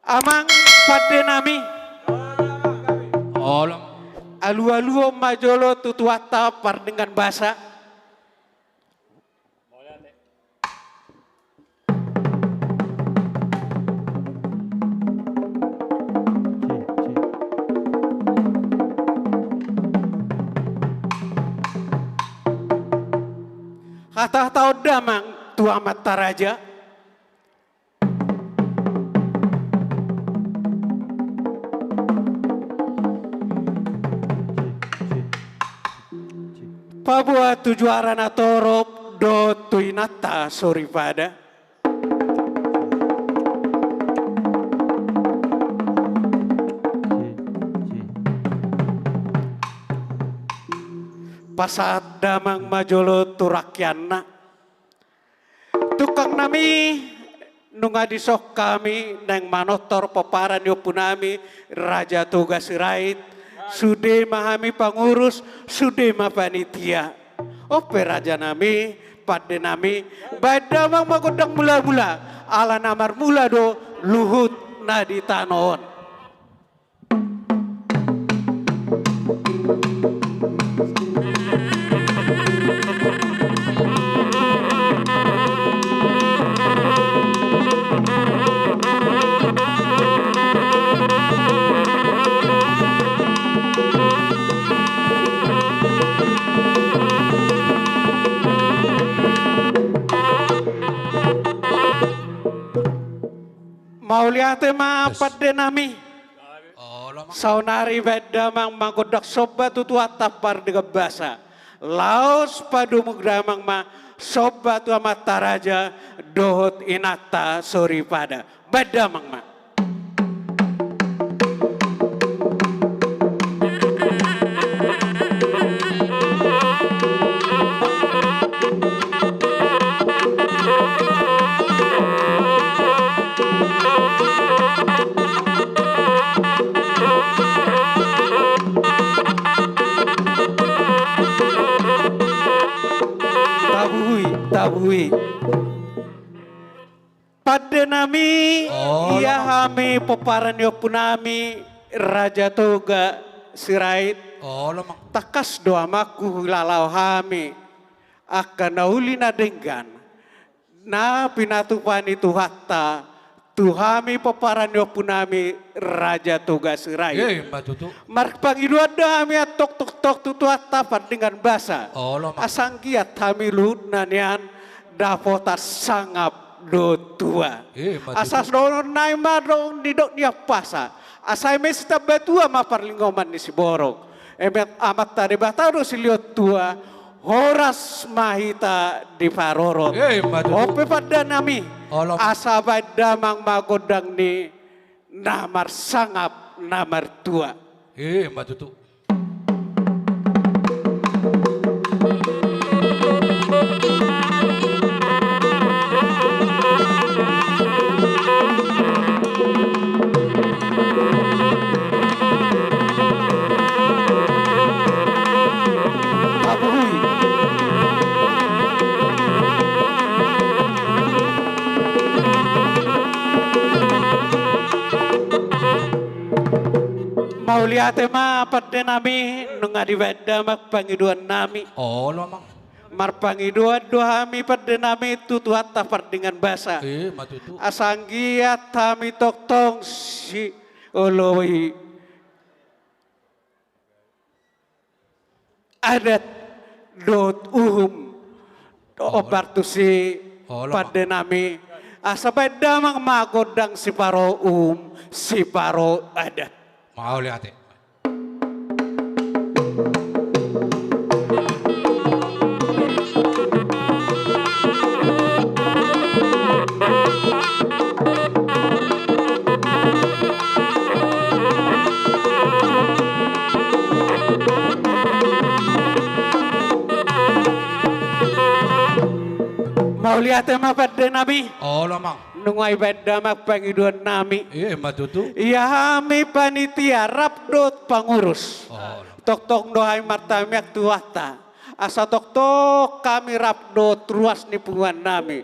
Amang pada nami Olam. alu-alu majolo tutuata par dengan bahasa kata tahu damang tua mata raja Papua tujuaran atorop do tuinata sorry pada pasat damang majolo turakyana tukang nami nunga disok kami neng manotor peparan yopunami raja tugas rait sude mahami pangurus sude ma panitia ope raja nami pada nami badamang magodang mula-mula ala namar mula do luhut nadi tanon mau lihat ma pada nami Olam. saunari bedamang manggodak sobat tutua tapar dengan basa laos padu mugdamang ma sobat tua mata raja dohot inata sori pada bedamang ma tabui pada nami Oh, ia hami peparan yopunami raja toga sirait Olam. takas doa maku lalau hami akan naulina denggan na pinatupan itu hatta tuhami peparan yopunami raja toga sirait Mbak Tutu. Mark pangidua dami atok tok tok tutu tapat dengan basa Olam. asang kiat kami luhut nanian dapota sangap do tua Mbak Tutu. asas do nai madong di dok dia pasa asai mesta betua ma parlingoman ni si borok emet amat tadi batado si liot tua horas mahita di parorot Mbak Tutu. ope pada nami Olam. asa badamang magodang ni namar sangap namar tua Mbak Tutu. Pabuhui. Mau lihat ma pada nami nunga di beda mak pangiduan nami Olam. mar pangiduan doa mi pada nami tutu hatta par dengan basa Mbak Tutu. asanggiat kami tok tong si oloi adat dot obartu si Olam. pada nami asa beda mang magodang si paro si paro adat Mau lihat ya. mau lihat ma pada nami Olam. nungay beda mak pangiduan nami Mbak Tutu. iya hami panitia rapdot pangurus Olam. tok dohay martamiak tuwata asa tok kami rapdot ruas ni pungan nami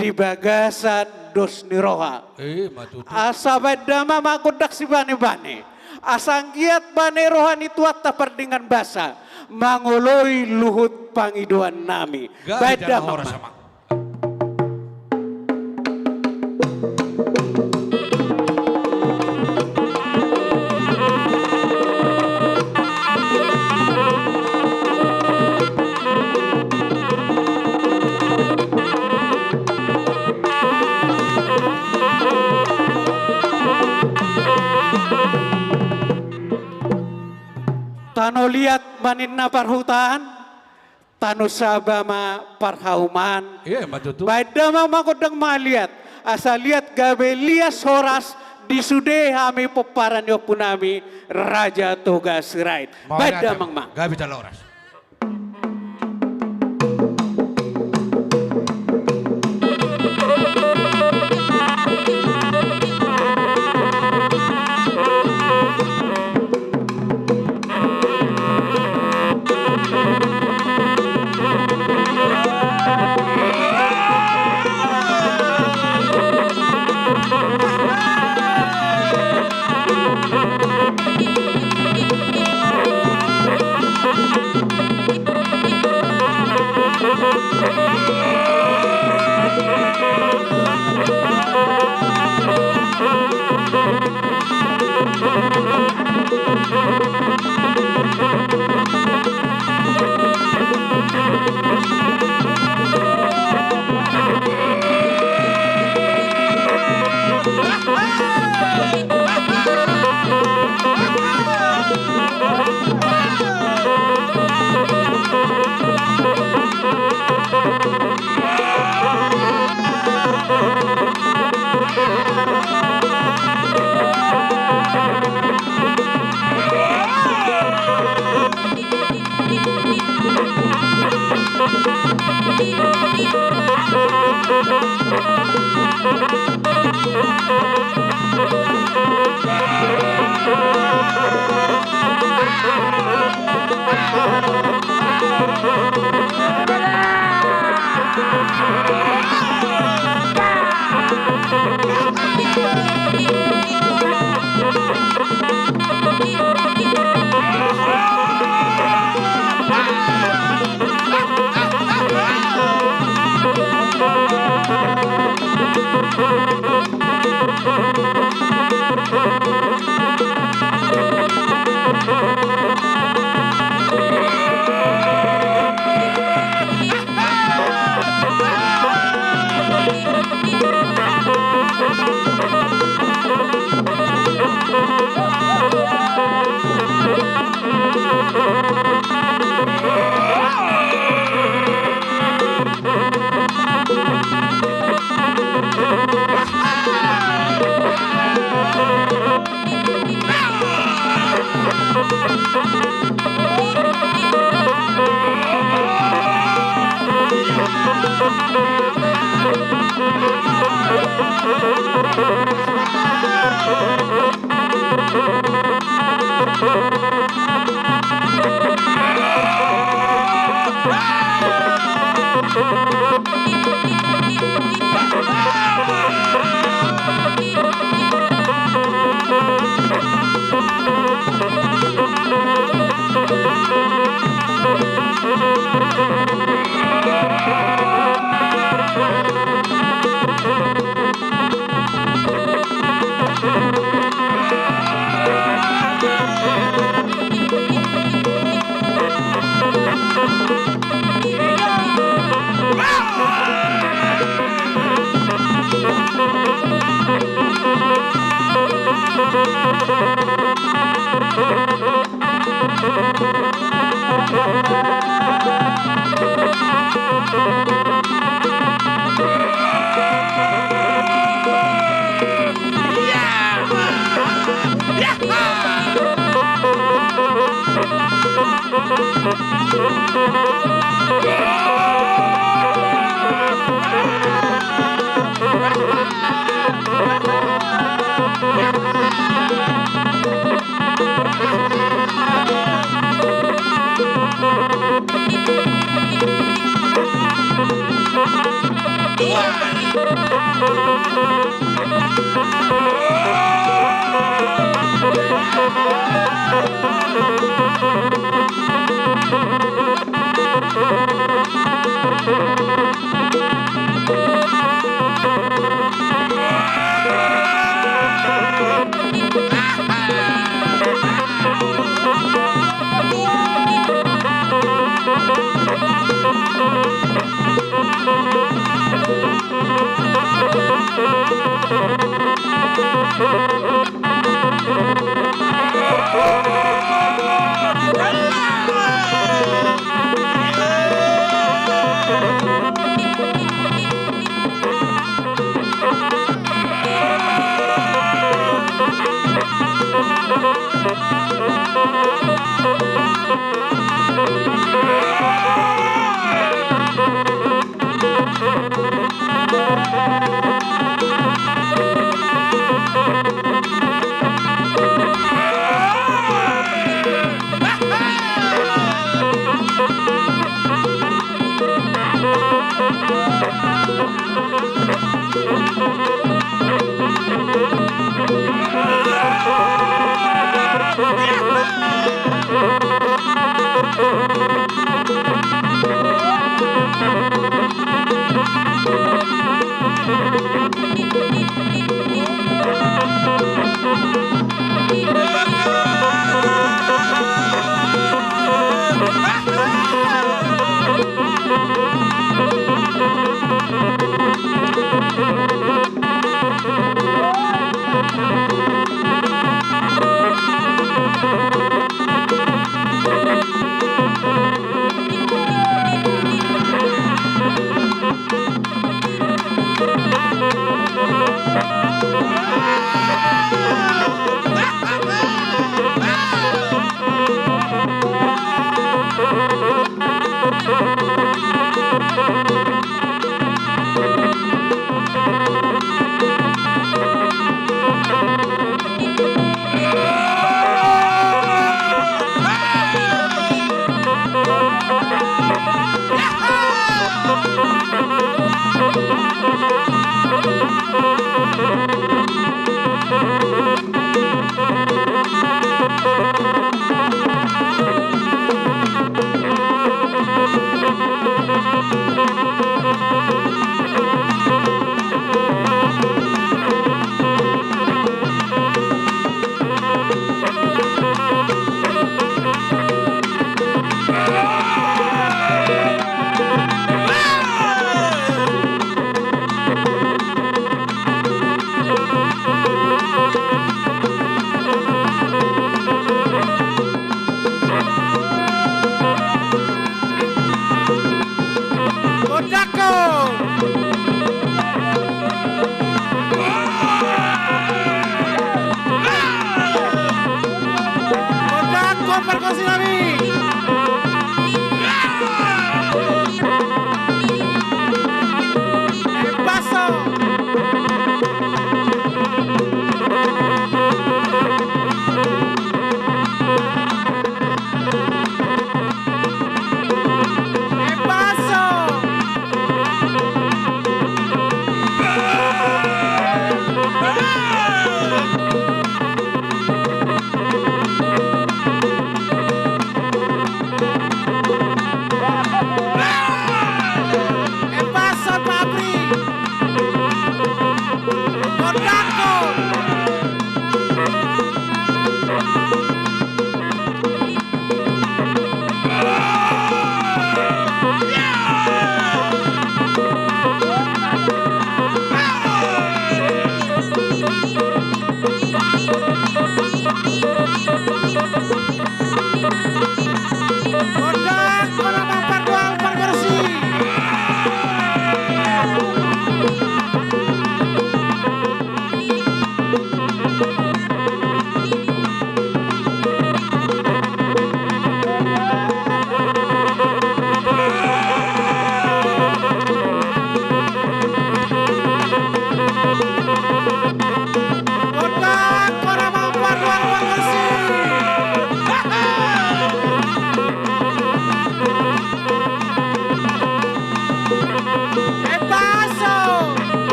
di bagasan dos niroha. Matutu. Asa badama makudak si bane-bane. Asang giat bane rohani tuat tapar dengan basa. Mangoloi luhut pangiduan nami. Gabi dan Badama. ora sama. Tano lihat maninna parhutan, tano sabama parhauman. Matutu. Badama makodang maliat, asal lihat gabe lias horas di sude hami peparan yo punami Raja Toga Sirait. Badamang ma. Gabi dan oras.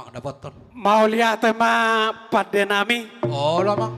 mang dapat ton. Mau lihat ma pada nami. Oh, mang.